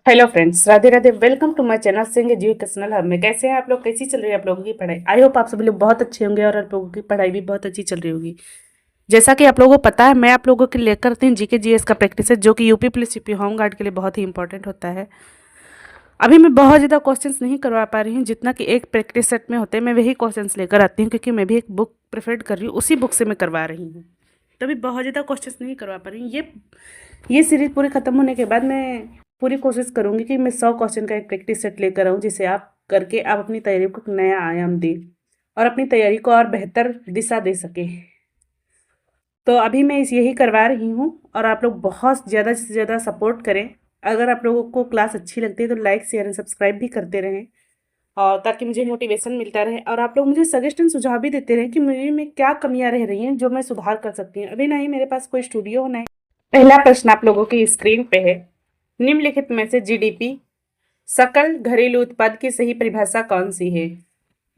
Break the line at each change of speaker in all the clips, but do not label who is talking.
Hello friends, Radhe Radhe. Welcome to my channel Singh educational hub में। कैसे हैं आप लोग? कैसी चल रही है आप लोगों की पढ़ाई? आई होप आप सभी लोग बहुत अच्छे होंगे और आप लोगों की पढ़ाई भी बहुत अच्छी चल रही होगी। जैसा कि आप लोगों को पता है, मैं आप लोगों के लिए लेकर आती हूँ जीके जीएस का प्रैक्टिस है, जो कि UP police UP home guard के लिए बहुत ही इंपॉर्टेंट होता है। अभी मैं बहुत ज़्यादा क्वेश्चंस नहीं करवा पा रही हूँ, जितना कि एक प्रैक्टिस सेट में होते हैं मैं वही क्वेश्चंस लेकर आती हूँ, क्योंकि मैं भी एक बुक प्रेफर कर रही हूँ, उसी बुक से मैं करवा रही हूँ। तभी बहुत ज़्यादा क्वेश्चंस नहीं करवा पा रही हूँ। ये सीरीज पूरी खत्म होने के बाद मैं पूरी कोशिश करूंगी कि मैं 100 क्वेश्चन का एक प्रैक्टिस सेट लेकर आऊँ, जिसे आप करके आप अपनी तैयारी को एक नया आयाम दें और अपनी तैयारी को और बेहतर दिशा दे सके। तो अभी मैं यही करवा रही हूँ और आप लोग बहुत ज़्यादा से ज़्यादा सपोर्ट करें। अगर आप लोगों को क्लास अच्छी लगती है तो लाइक शेयर एंड सब्सक्राइब भी करते रहें, और ताकि मुझे मोटिवेशन मिलता रहे, और आप लोग मुझे सजेशन सुझाव भी देते रहें कि मेरे में क्या कमियां रह रही हैं जो मैं सुधार कर सकती हूँ। अभी नहीं मेरे पास कोई स्टूडियो नहीं। पहला प्रश्न आप लोगों की स्क्रीन पे है। निम्नलिखित में से जीडीपी सकल घरेलू उत्पाद की सही परिभाषा कौन सी है?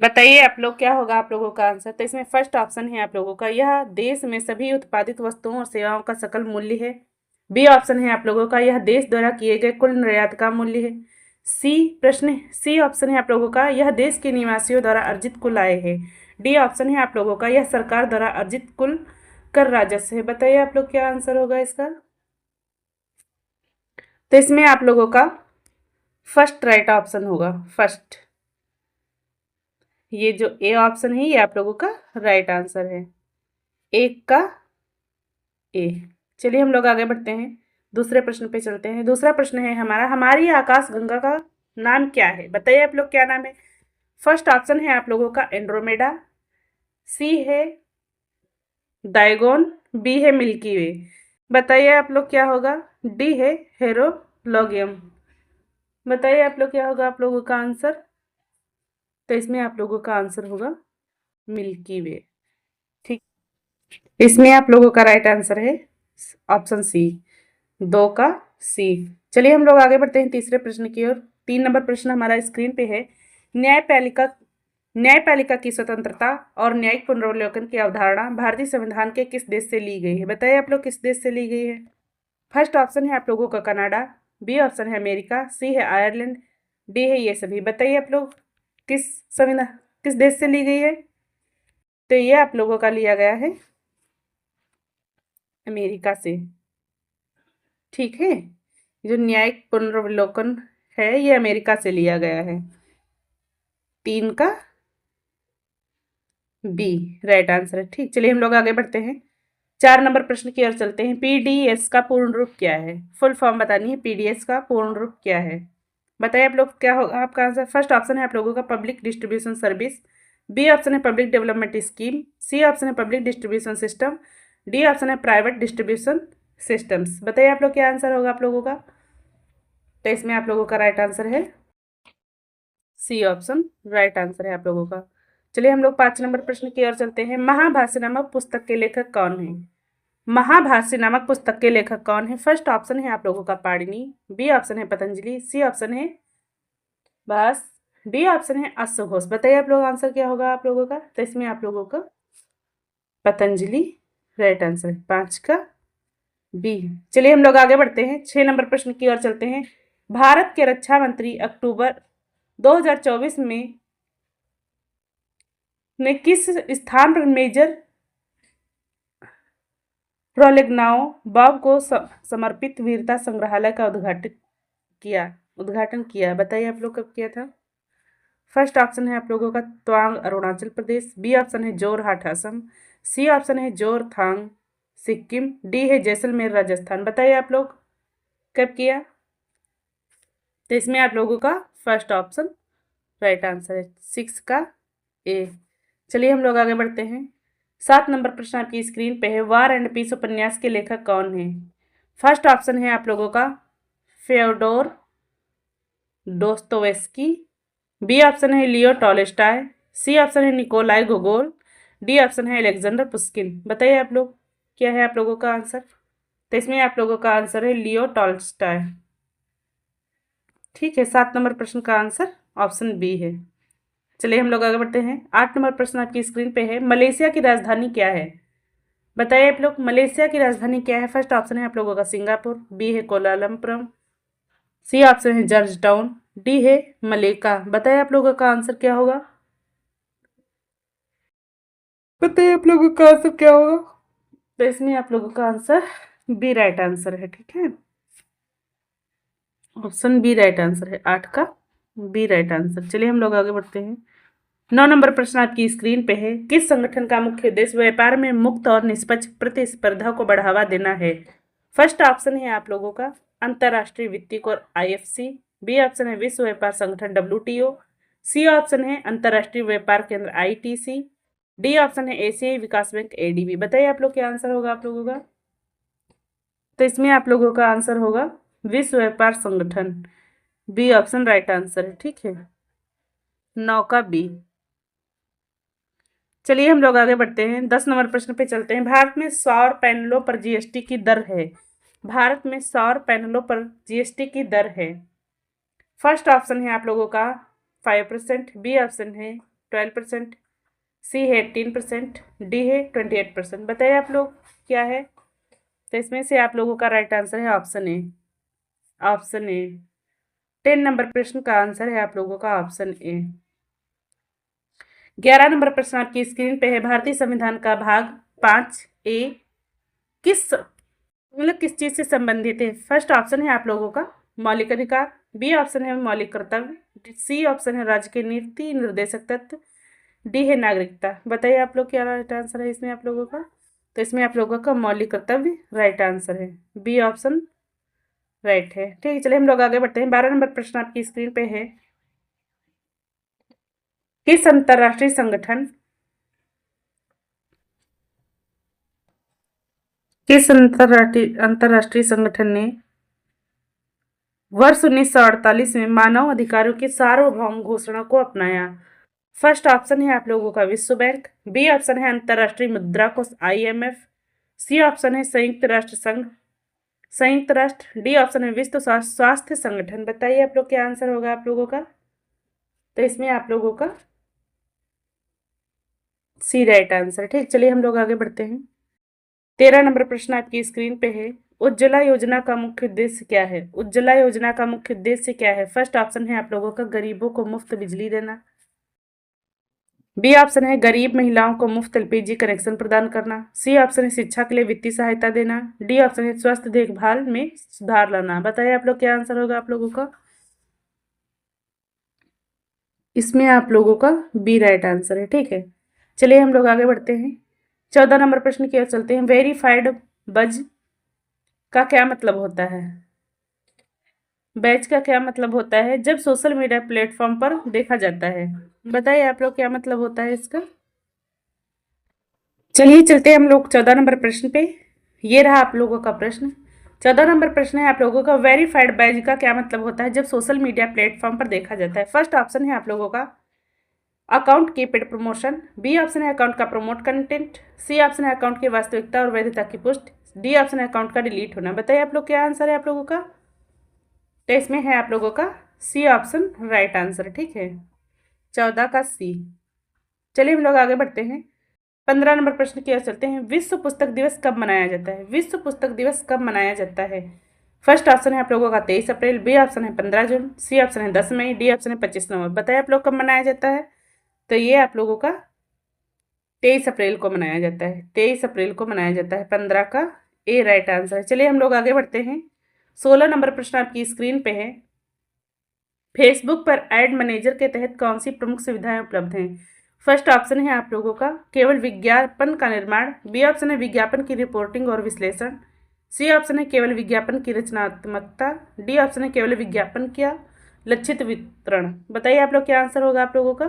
बताइए आप लोग, क्या होगा आप लोगों का आंसर? तो इसमें फर्स्ट ऑप्शन है आप लोगों का, यह देश में सभी उत्पादित वस्तुओं और सेवाओं का सकल मूल्य है। बी ऑप्शन है आप लोगों का, यह देश द्वारा किए गए कुल निर्यात का मूल्य है। सी ऑप्शन है आप लोगों का, यह देश के निवासियों द्वारा अर्जित कुल आय है। डी ऑप्शन है आप लोगों का, यह सरकार द्वारा अर्जित कुल कर राजस्व है। बताइए आप लोग, क्या आंसर होगा इसका? तो इसमें आप लोगों का फर्स्ट राइट ऑप्शन होगा, फर्स्ट। ये जो ए ऑप्शन है ये आप लोगों का राइट आंसर है, एक का ए। चलिए हम लोग आगे बढ़ते हैं, दूसरे प्रश्न पे चलते हैं। दूसरा प्रश्न है हमारा, हमारी आकाश गंगा का नाम क्या है? बताइए आप लोग, क्या नाम है? फर्स्ट ऑप्शन है आप लोगों का एंड्रोमेडा, सी है डायगोन, बी है मिल्की वे। बताइए आप लोग क्या होगा? डी है हेरोलॉगियम। बताइए आप लोग, क्या होगा आप लोगों का आंसर? तो इसमें आप लोगों का आंसर होगा मिल्की वे। ठीक, इसमें आप लोगों का राइट आंसर है ऑप्शन सी, दो का सी। चलिए हम लोग आगे बढ़ते हैं तीसरे प्रश्न की ओर। 3 नंबर प्रश्न हमारा स्क्रीन पे है। न्यायपालिका न्यायपालिका की स्वतंत्रता और न्यायिक पुनर्वलोकन की अवधारणा भारतीय संविधान के किस देश से ली गई है? बताइए आप लोग, किस देश से ली गई है? फर्स्ट ऑप्शन है आप लोगों का कनाडा, बी ऑप्शन है अमेरिका, सी है आयरलैंड, डी है ये सभी। बताइए आप लोग, किस संविधान किस देश से ली गई है? तो ये आप लोगों का लिया गया है अमेरिका से। ठीक है, जो न्यायिक पुनर्वलोकन है ये अमेरिका से लिया गया है। 3 का बी राइट आंसर है। ठीक, चलिए हम लोग आगे बढ़ते हैं, 4 नंबर प्रश्न की ओर चलते हैं। पीडीएस का पूर्ण रूप क्या है? फुल फॉर्म बतानी है, पीडीएस का पूर्ण रूप क्या है? बताइए आप लोग, क्या होगा आपका आंसर? फर्स्ट ऑप्शन है आप लोगों का public distribution service, B option है public development scheme, C option है public distribution system, D option है प्राइवेट डिस्ट्रीब्यूशन सिस्टम्स। बताइए आप लोग, क्या आंसर होगा आप लोगों का? तो इसमें आप लोगों का राइट आंसर है सी ऑप्शन, राइट आंसर है आप लोगों का। चलिए हम लोग 5 नंबर प्रश्न की ओर चलते हैं। महाभाष्य नामक पुस्तक के लेखक कौन है? महाभाष्य नामक पुस्तक के लेखक कौन है? फर्स्ट ऑप्शन है आप लोगों का पाणिनि, बी ऑप्शन है पतंजलि, सी ऑप्शन है भास, डी ऑप्शन है अश्वघोष। बताइए आप लोग, आंसर क्या होगा आप लोगों का? तो इसमें आप लोगों का पतंजलि राइट आंसर है, 5 का बी। चलिए हम लोग आगे बढ़ते हैं, 6 नंबर प्रश्न की ओर चलते हैं। भारत के रक्षा मंत्री अक्टूबर 2024 में ने किस स्थान पर मेजर प्रोलेग्नाओ बॉब को समर्पित वीरता संग्रहालय का उद्घाटन किया? बताइए आप लोग, कब किया था? फर्स्ट ऑप्शन है आप लोगों का तवांग अरुणाचल प्रदेश, बी ऑप्शन है जोरहाट असम, सी ऑप्शन है जोरथांग सिक्किम, डी है जैसलमेर राजस्थान। बताइए आप लोग, कब किया? तो इसमें आप लोगों का फर्स्ट ऑप्शन राइट आंसर है, 6 का ए। चलिए हम लोग आगे बढ़ते हैं, 7 नंबर प्रश्न आपकी स्क्रीन पे है। वार एंड पीस उपन्यास के लेखक कौन है? फर्स्ट ऑप्शन है आप लोगों का फ्योडोर दोस्तोवेस्की, बी ऑप्शन है लियो टॉलस्टॉय, सी ऑप्शन है निकोलाई गोगोल, डी ऑप्शन है अलेक्जेंडर पुस्किन। बताइए आप लोग, क्या है आप लोगों का आंसर? तो इसमें आप लोगों का आंसर है लियो टॉलस्टॉय। ठीक है, 7 नंबर प्रश्न का आंसर ऑप्शन बी है। चलिए हम लोग आगे बढ़ते हैं, 8 नंबर प्रश्न आपकी स्क्रीन पे है। मलेशिया की राजधानी क्या है? बताइए आप लोग, मलेशिया की राजधानी क्या है? फर्स्ट ऑप्शन है आप लोगों का सिंगापुर, बी है कोलालमपुरम, सी ऑप्शन है जॉर्ज टाउन, डी है मलेका। बताइए आप लोगों का आंसर क्या होगा। बताइए आप लोगों का आंसर क्या होगा। तो इसमें आप लोगों का आंसर बी राइट आंसर है, ठीक है। ऑप्शन बी राइट आंसर है, 8 का बी राइट आंसर। चलिए हम लोग आगे बढ़ते हैं। 9 नंबर प्रश्न आपकी स्क्रीन पे है। किस संगठन का मुख्य उद्देश्य व्यापार में मुक्त और निष्पक्ष प्रतिस्पर्धा को बढ़ावा देना है। फर्स्ट ऑप्शन है आप लोगों का अंतर्राष्ट्रीय वित्तीय कोर IFC, बी ऑप्शन है विश्व व्यापार संगठन WTO, सी ऑप्शन है अंतर्राष्ट्रीय व्यापार केंद्र ITC, डी ऑप्शन है एशियाई विकास बैंक ADB। बताइए आप लोग क्या आंसर होगा आप लोगों का। तो इसमें आप लोगों का आंसर होगा विश्व व्यापार संगठन, बी ऑप्शन राइट आंसर है, ठीक है। 9 का बी। चलिए हम लोग आगे बढ़ते हैं। 10 नंबर प्रश्न पे चलते हैं। भारत में सौर पैनलों पर GST की दर है। भारत में सौर पैनलों पर GST की दर है। फर्स्ट ऑप्शन है आप लोगों का 5%, बी ऑप्शन है 12%, सी है 18%, डी है 28%। बताइए आप लोग क्या है। तो इसमें से आप लोगों का राइट आंसर है option A. Option A 10 number प्रश्न का आंसर है आप लोगों का ऑप्शन ए। 11 नंबर प्रश्न आपकी स्क्रीन पे है। भारतीय संविधान का भाग 5A किस चीज से संबंधित है। फर्स्ट ऑप्शन है आप लोगों का मौलिक अधिकार, बी ऑप्शन है मौलिक कर्तव्य, सी ऑप्शन है राज्य के नीति निर्देशक तत्व, डी है नागरिकता। बताइए आप लोग क्या राइट आंसर है इसमें आप लोगों का। तो इसमें आप लोगों का मौलिक कर्तव्य राइट आंसर है, बी ऑप्शन राइट है, ठीक है। चलिए हम लोग आगे बढ़ते हैं। 12 नंबर प्रश्न आपकी स्क्रीन पे है। किस अंतर्राष्ट्रीय संगठन किस अंतर्राष्ट्रीय संगठन ने वर्ष 1948 में मानव अधिकारों की सार्वभौम घोषणा को अपनाया। फर्स्ट ऑप्शन है आप लोगों का विश्व बैंक, बी ऑप्शन है अंतर्राष्ट्रीय मुद्रा कोष IMF, सी ऑप्शन है संयुक्त राष्ट्र संघ, संयुक्त राष्ट्र, डी ऑप्शन है विश्व स्वास्थ्य संगठन। बताइए आप लोग क्या आंसर होगा आप लोगों का। तो इसमें आप लोगों का सी राइट आंसर, ठीक। चलिए हम लोग आगे बढ़ते हैं। 13 नंबर प्रश्न आपकी स्क्रीन पे है। उज्ज्वला योजना का मुख्य उद्देश्य क्या है। उज्ज्वला योजना का मुख्य उद्देश्य क्या है। फर्स्ट ऑप्शन है आप लोगों का गरीबों को मुफ्त बिजली देना, बी ऑप्शन है गरीब महिलाओं को मुफ्त LPG कनेक्शन प्रदान करना, सी ऑप्शन है शिक्षा के लिए वित्तीय सहायता देना, डी ऑप्शन है स्वास्थ्य देखभाल में सुधार लाना। बताइए आप लोग क्या आंसर होगा आप लोगों का। इसमें आप लोगों का बी राइट आंसर है, ठीक है। चलिए हम लोग आगे बढ़ते हैं। 14 नंबर प्रश्न की ओर चलते हैं। वेरीफाइड बज का क्या मतलब होता है। बैच का क्या मतलब होता है। जब सोशल मीडिया प्लेटफॉर्म पर देखा जाता है। बताइए आप लोग क्या मतलब होता है इसका। चलिए चलते हैं हम लोग 14 नंबर प्रश्न पे। ये रहा आप लोगों का प्रश्न। 14 नंबर प्रश्न है आप लोगों का वेरीफाइड बैज का क्या मतलब होता है जब सोशल मीडिया प्लेटफॉर्म पर देखा जाता है। फर्स्ट ऑप्शन है आप लोगों का अकाउंट की पेड प्रमोशन, बी ऑप्शन है अकाउंट का प्रमोट कंटेंट, सी ऑप्शन है अकाउंट की वास्तविकता और वैधता की पुष्टि, डी ऑप्शन है अकाउंट का डिलीट होना। बताइए आप लोग क्या आंसर है आप लोगों का। तो इसमें है आप लोगों का सी ऑप्शन राइट आंसर, ठीक है। 14 का सी। चलिए हम लोग आगे बढ़ते हैं। 15 नंबर प्रश्न की ओर चलते हैं। विश्व पुस्तक दिवस कब मनाया जाता है। विश्व पुस्तक दिवस कब मनाया जाता है। फर्स्ट ऑप्शन है आप लोगों का 23 अप्रैल, बी ऑप्शन है 15 जून, सी ऑप्शन है 10 मई, डी ऑप्शन है 25 नवंबर। बताइए आप लोग कब मनाया जाता है। तो ये आप लोगों का 23 अप्रैल को मनाया जाता है। 23 अप्रैल को मनाया जाता है। 15 का ए राइट आंसर है। चलिए हम लोग आगे बढ़ते हैं। 16 नंबर प्रश्न आपकी स्क्रीन पे है। फेसबुक पर एड मैनेजर के तहत कौन सी प्रमुख सुविधाएं उपलब्ध हैं। फर्स्ट ऑप्शन है आप लोगों का केवल विज्ञापन का निर्माण, बी ऑप्शन है विज्ञापन की रिपोर्टिंग और विश्लेषण, सी ऑप्शन है केवल विज्ञापन की रचनात्मकता, डी ऑप्शन है केवल विज्ञापन का लक्षित वितरण। बताइए आप लोग क्या आंसर होगा आप लोगों का।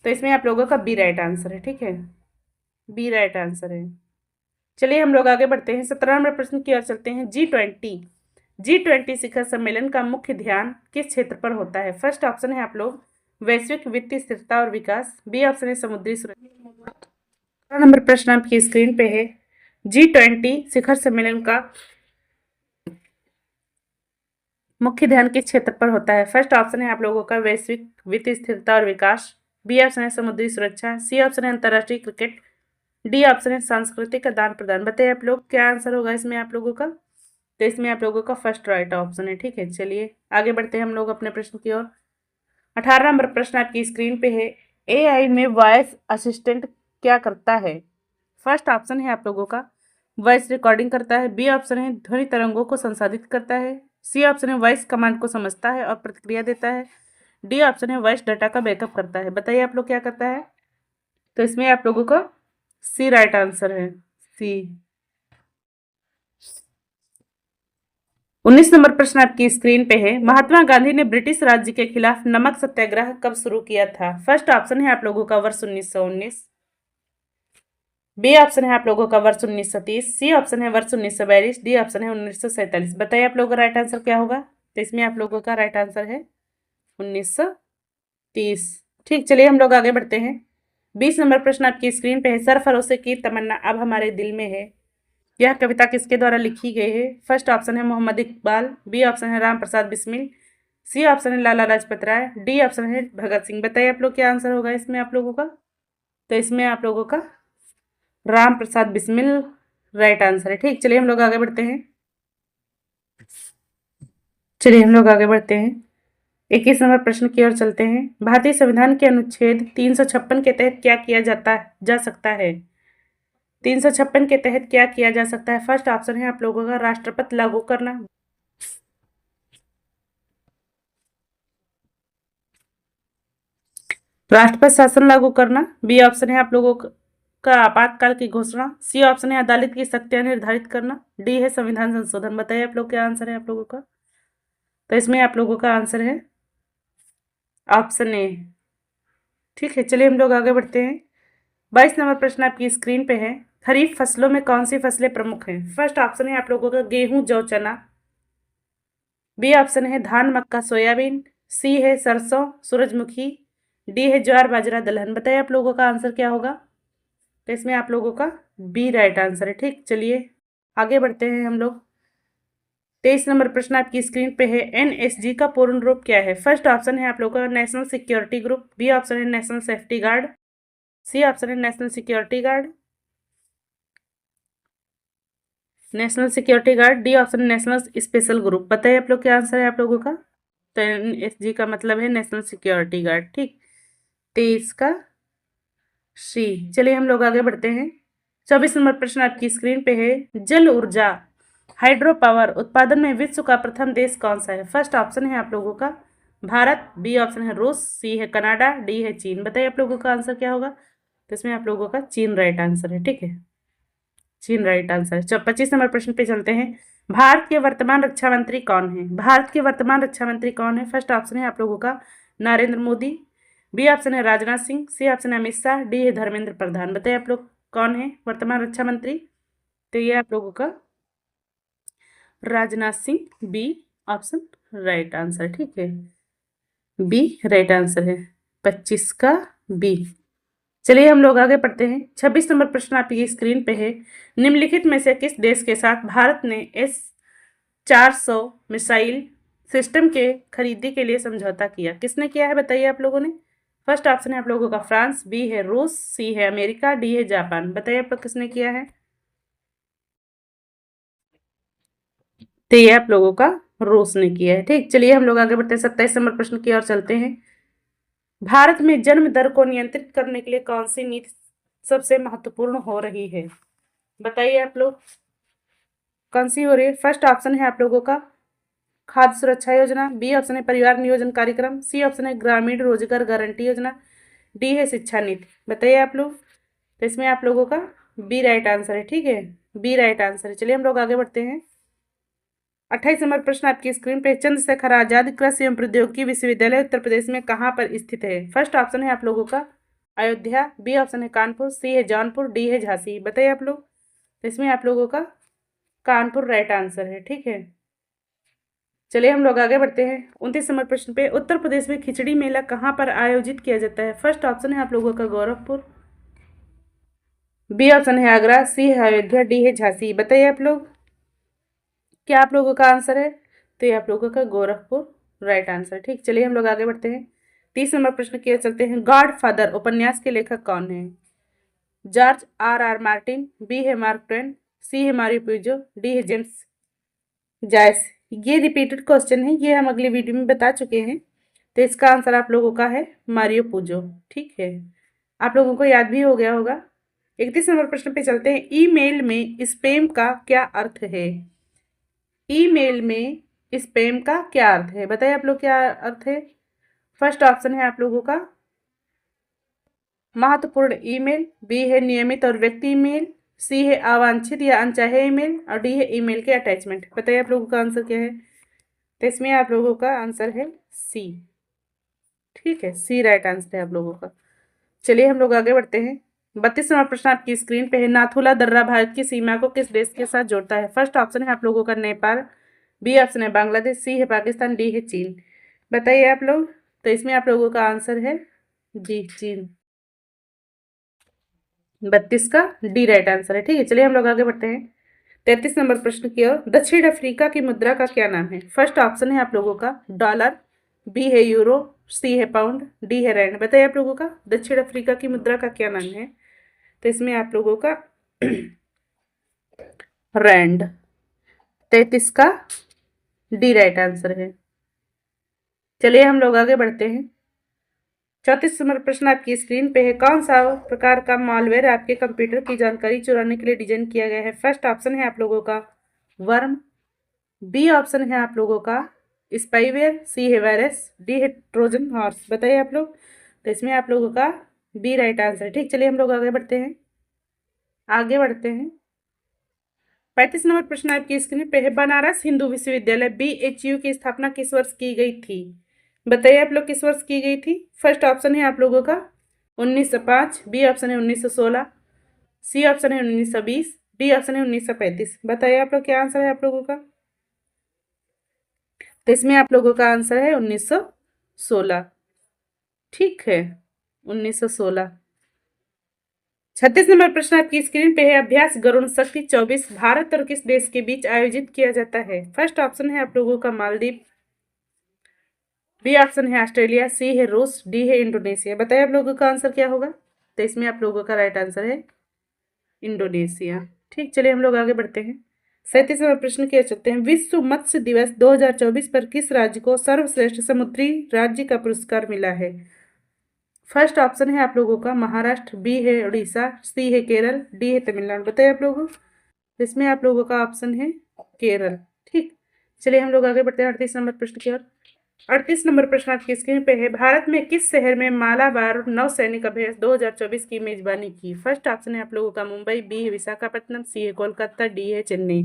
तो इसमें आप लोगों का बी राइट आंसर है, ठीक है। बी राइट आंसर है। चलिए हम लोग आगे बढ़ते हैं। 17 नंबर प्रश्न की ओर चलते हैं। G20 शिखर सम्मेलन का मुख्य ध्यान किस क्षेत्र पर होता है। फर्स्ट ऑप्शन है आप लोग वैश्विक वित्तीय स्थिरता और विकास, बी ऑप्शन है समुद्री सुरक्षा। 17 नंबर प्रश्न आपकी स्क्रीन पे है। G20 शिखर सम्मेलन का मुख्य ध्यान किस क्षेत्र पर होता है। फर्स्ट ऑप्शन है आप लोगों का वैश्विक वित्तीय स्थिरता और विकास, बी ऑप्शन है समुद्री सुरक्षा, सी ऑप्शन है अंतर्राष्ट्रीय क्रिकेट, डी ऑप्शन है सांस्कृतिक आदान प्रदान। बताइए आप लोग क्या आंसर होगा इसमें आप लोगों का। तो इसमें आप लोगों का फर्स्ट राइट ऑप्शन है। ठीक है, चलिए आगे बढ़ते हैं हम लोग अपने प्रश्न की ओर। 18 नंबर प्रश्न आपकी स्क्रीन पे है। एआई में वॉइस असिस्टेंट क्या करता है? फर्स्ट ऑप्शन है आप लोगों का वॉइस रिकॉर्डिंग करता है, बी ऑप्शन है ध्वनि तरंगों को संसाधित करता है, सी ऑप्शन है वॉइस कमांड को समझता है और प्रतिक्रिया देता है, डी ऑप्शन है वॉइस डाटा का बैकअप करता है। बताइए आप लोग क्या करता है? तो इसमें आप लोगों का सी राइट आंसर है, सी। 19 नंबर प्रश्न आपकी स्क्रीन पे है। महात्मा गांधी ने ब्रिटिश राज्य के खिलाफ नमक सत्याग्रह कब शुरू किया था? फर्स्ट ऑप्शन है आप लोगों का वर्ष 1919, बी ऑप्शन है आप लोगों का वर्ष 1930, सी ऑप्शन है वर्ष 1942, डी ऑप्शन है 1947। बताइए आप लोगों का राइट आंसर क्या होगा? तो इसमें आप लोगों का राइट आंसर है 1930। ठीक, चलिए हम लोग आगे बढ़ते हैं। 20 नंबर प्रश्न आपकी स्क्रीन पे है। सरफरोशी की तमन्ना अब हमारे दिल में है, यह कविता किसके द्वारा लिखी गई है? फर्स्ट ऑप्शन है मोहम्मद इकबाल, बी ऑप्शन है राम प्रसाद बिस्मिल, सी ऑप्शन है लाला लाजपत राय, डी ऑप्शन है भगत सिंह। बताइए आप लोग क्या आंसर होगा इसमें आप लोगों का? तो इसमें आप लोगों का राम प्रसाद बिस्मिल राइट आंसर है। ठीक, चलिए हम लोग आगे बढ़ते हैं। चलिए हम लोग आगे बढ़ते हैं। 21 नंबर प्रश्न की ओर चलते हैं। भारतीय संविधान के अनुच्छेद 356 के तहत क्या किया जा सकता है? 356 के तहत क्या किया जा सकता है? फर्स्ट ऑप्शन है आप लोगों का राष्ट्रपति लागू करना, राष्ट्रपति शासन लागू करना, बी ऑप्शन है आप लोगों का आपातकाल की घोषणा, सी ऑप्शन है अदालत की शक्तियां निर्धारित करना, डी है संविधान संशोधन। बताइए आप लोग क्या आंसर है आप लोगों का? तो इसमें आप लोगों का आंसर है ऑप्शन ए। ठीक है, चलिए हम लोग आगे बढ़ते हैं। 22 नंबर प्रश्न आपकी स्क्रीन पे है। खरीफ फसलों में कौन सी फसलें प्रमुख हैं? फर्स्ट ऑप्शन है आप लोगों का गेहूं जौ चना, बी ऑप्शन है धान मक्का सोयाबीन, सी है सरसों सूरजमुखी, डी है ज्वार बाजरा दलहन। बताइए आप लोगों का आंसर क्या होगा? तो इसमें आप लोगों का बी राइट आंसर है। ठीक, चलिए आगे बढ़ते हैं हम लोग। 23 नंबर प्रश्न आपकी स्क्रीन पे है। एनएसजी का पूर्ण रूप क्या है? फर्स्ट ऑप्शन है आप लोगों का national security group, B option है national safety guard, C option है national security guard, D option national special group. बताइए आप लोग क्या आंसर है आप लोगों का? तो एनएसजी का मतलब है नेशनल सिक्योरिटी गार्ड। ठीक, 23 का सी। चलिए हम लोग आगे बढ़ते हैं। 24 नंबर प्रश्न आपकी स्क्रीन पे है। जल ऊर्जा हाइड्रो पावर उत्पादन में विश्व का प्रथम देश कौन सा है? फर्स्ट ऑप्शन है आप लोगों का भारत, बी ऑप्शन है रूस, सी है कनाडा, डी है चीन। बताइए आप लोगों का आंसर क्या होगा? तो इसमें आप लोगों का चीन राइट आंसर है। ठीक है, चीन राइट आंसर है। 25 नंबर प्रश्न पे चलते हैं। भारत के वर्तमान रक्षा मंत्री कौन है? भारत के वर्तमान रक्षा मंत्री कौन है? फर्स्ट ऑप्शन है आप लोगों का नरेंद्र मोदी, बी ऑप्शन है राजनाथ सिंह, सी ऑप्शन है अमित शाह, डी है धर्मेंद्र प्रधान। बताइए आप लोग कौन है वर्तमान रक्षा मंत्री? तो ये आप लोगों का Rajnath Singh, B option right answer. ठीक है, बी राइट आंसर है 25 का बी। चलिए हम लोग आगे पढ़ते हैं। 26 नंबर प्रश्न आपकी स्क्रीन पे है। निम्नलिखित में से किस देश के साथ भारत ने S-400 मिसाइल सिस्टम के खरीदी के लिए समझौता किया? किसने किया है बताइए आप लोगों ने? फर्स्ट ऑप्शन है आप लोगों का फ्रांस, बी है रूस, सी है अमेरिका, डी है जापान। बताइए आप लोग किसने किया है? तो ये आप लोगों का रूस ने किया है। ठीक, चलिए हम लोग आगे बढ़ते हैं। 27 नंबर प्रश्न की ओर चलते हैं। भारत में जन्म दर को नियंत्रित करने के लिए कौन सी नीति सबसे महत्वपूर्ण हो रही है? बताइए आप लोग कौन सी हो रही है? फर्स्ट ऑप्शन है आप लोगों का खाद्य सुरक्षा योजना, बी ऑप्शन है परिवार नियोजन कार्यक्रम, सी ऑप्शन है ग्रामीण रोजगार गारंटी योजना, डी है शिक्षा नीति। बताइए आप लोग। तो इसमें आप लोगों का बी राइट आंसर है। ठीक है, बी राइट आंसर है। चलिए हम लोग आगे बढ़ते हैं। 28 नंबर प्रश्न आपकी स्क्रीन पे। चंद्रशेखर आजाद कृषि एवं प्रौद्योगिकी विश्वविद्यालय उत्तर प्रदेश में कहाँ पर स्थित है? फर्स्ट ऑप्शन है आप लोगों का अयोध्या, बी ऑप्शन है कानपुर, सी है जौनपुर, डी है झांसी। बताइए आप लोग। तो इसमें आप लोगों का कानपुर राइट आंसर है। ठीक है, चलिए हम लोग आगे बढ़ते हैं। 29 नंबर प्रश्न पे। उत्तर प्रदेश में खिचड़ी मेला कहाँ पर आयोजित किया जाता है? फर्स्ट ऑप्शन है आप लोगों का गोरखपुर, बी ऑप्शन है आगरा, सी है अयोध्या, डी है झांसी। बताइए आप लोग क्या आप लोगों का आंसर है? तो ये आप लोगों का गोरखपुर राइट आंसर। ठीक, चलिए हम लोग आगे बढ़ते हैं। 30 नंबर प्रश्न की ओर चलते हैं। गॉड फादर उपन्यास के लेखक कौन है? George R R Martin, B है मार्क ट्वेन, सी है मारियो पुजो, डी है जेम्स जायस, ये रिपीटेड क्वेश्चन है, ये हम अगली वीडियो में बता चुके हैं। तो इसका आंसर आप लोगों का है मारियो पूजो। ठीक है, आप लोगों को याद भी हो गया होगा। 31 नंबर प्रश्न पे चलते हैं। ईमेल में स्पैम का क्या अर्थ है? ईमेल में स्पैम का क्या अर्थ है? बताइए आप लोग, क्या अर्थ है? फर्स्ट ऑप्शन है आप लोगों का महत्वपूर्ण ईमेल, बी है नियमित और व्यक्ति ईमेल, सी है अवांछित या अनचाहे ईमेल, और डी है ईमेल के अटैचमेंट। बताइए आप लोगों का आंसर क्या है? तो इसमें आप लोगों का आंसर है सी। ठीक है, सी राइट आंसर है आप लोगों का। चलिए हम लोग आगे बढ़ते हैं। 32वां प्रश्न आपकी स्क्रीन पे है। नाथुला दर्रा भारत की सीमा को किस देश के साथ जोड़ता है? फर्स्ट ऑप्शन है आप लोगों का नेपाल, बी ऑप्शन है बांग्लादेश, सी है पाकिस्तान, डी है चीन। बताइए आप लोग। तो इसमें आप लोगों का आंसर है जी, चीन। 32 का डी राइट आंसर है। ठीक है, चलिए हम लोग आगे बढ़ते हैं 33 नंबर प्रश्न की ओर। दक्षिण अफ्रीका की मुद्रा का क्या नाम है? फर्स्ट ऑप्शन है आप लोगों का डॉलर, बी है यूरो, सी है पाउंड, डी है रैंड। बताइए आप लोगों का दक्षिण अफ्रीका की मुद्रा का क्या नाम है? तो इसमें आप लोगों का रैंड। 33 का डी राइट आंसर है। चलिए हम लोग आगे बढ़ते हैं। 34 नंबर प्रश्न आपकी स्क्रीन पे है। कौन सा प्रकार का मॉलवेयर आपके कंप्यूटर की जानकारी चुराने के लिए डिजाइन किया गया है? फर्स्ट ऑप्शन है आप लोगों का वर्म, बी ऑप्शन है आप लोगों का स्पाईवेयर, सी है वायरस, डी है ट्रोजन हॉर्स। बताइए आप लोग। तो इसमें आप लोगों का बी राइट आंसर है। ठीक, चलिए हम लोग आगे बढ़ते हैं। 35 नंबर प्रश्न आपकी स्क्रीन पे है। बनारस हिंदू विश्वविद्यालय BHU की स्थापना किस वर्ष की गई थी? बताइए आप लोग, किस वर्ष की गई थी? फर्स्ट ऑप्शन है आप लोगों का 1905, बी ऑप्शन है 1916, सी ऑप्शन है 1920, डी ऑप्शन है 1935। बताइए आप लोग, क्या आंसर है आप लोगों का? तो इसमें आप लोगों का आंसर है 1916। ठीक है, 1916। 36 नंबर प्रश्न आपकी स्क्रीन पे है। अभ्यास गरुण शक्ति 24 भारत और किस देश के बीच आयोजित किया जाता है? फर्स्ट ऑप्शन है आप लोगों का मालदीव, बी ऑप्शन है ऑस्ट्रेलिया, सी है रूस, डी है इंडोनेशिया। बताइए आप लोगों का आंसर क्या होगा? तो इसमें आप लोगों का राइट आंसर है इंडोनेशिया। ठीक, चलिए हम लोग आगे बढ़ते हैं। 37वां प्रश्न किया चलते हैं। विश्व मत्स्य दिवस 2024 पर किस राज्य को सर्वश्रेष्ठ समुद्री राज्य का पुरस्कार मिला है? फर्स्ट ऑप्शन है आप लोगों का महाराष्ट्र, बी है उड़ीसा, सी है केरल, डी है तमिलनाडु। बताइए आप लोगों। इसमें आप लोगों का ऑप्शन है केरल। ठीक, चलिए हम लोग आगे बढ़ते हैं 38 नंबर प्रश्न की ओर। 38 नंबर प्रश्न आपकी स्क्रीन पे है। भारत में किस शहर में मालाबार नौसैनिक अभ्यास 2024 की मेजबानी की? फर्स्ट ऑप्शन है आप लोगों का मुंबई, बी है विशाखापट्टनम, सी है कोलकाता, डी है चेन्नई।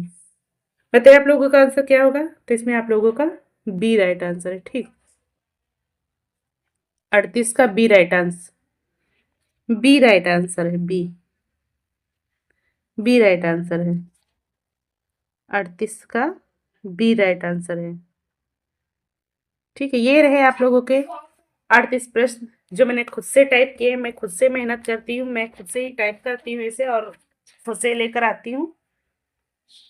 बताइए आप लोगों का आंसर क्या होगा? तो इसमें आप लोगों का बी राइट आंसर है। ठीक, 38 का B right answer, B right answer है, बी, बी राइट आंसर है। 38 का बी राइट आंसर है। ठीक है, ये रहे आप लोगों के 38 प्रश्न जो मैंने खुद से टाइप किए। मैं खुद से मेहनत करती हूँ, मैं खुद से ही टाइप करती हूँ इसे और खुद से लेकर आती हूँ।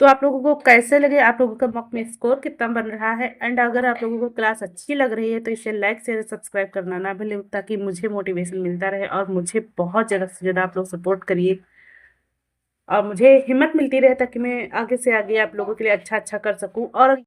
तो आप लोगों को कैसे लगे, आप लोगों का मॉक में स्कोर कितना बन रहा है, एंड अगर आप लोगों को क्लास अच्छी लग रही है तो इसे लाइक शेयर सब्सक्राइब करना ना भूलें, ताकि मुझे मोटिवेशन मिलता रहे और मुझे बहुत ज़्यादा से ज़्यादा आप लोग सपोर्ट करिए और मुझे हिम्मत मिलती रहे, ताकि मैं आगे से आगे आप लोगों के लिए अच्छा अच्छा कर सकूँ। और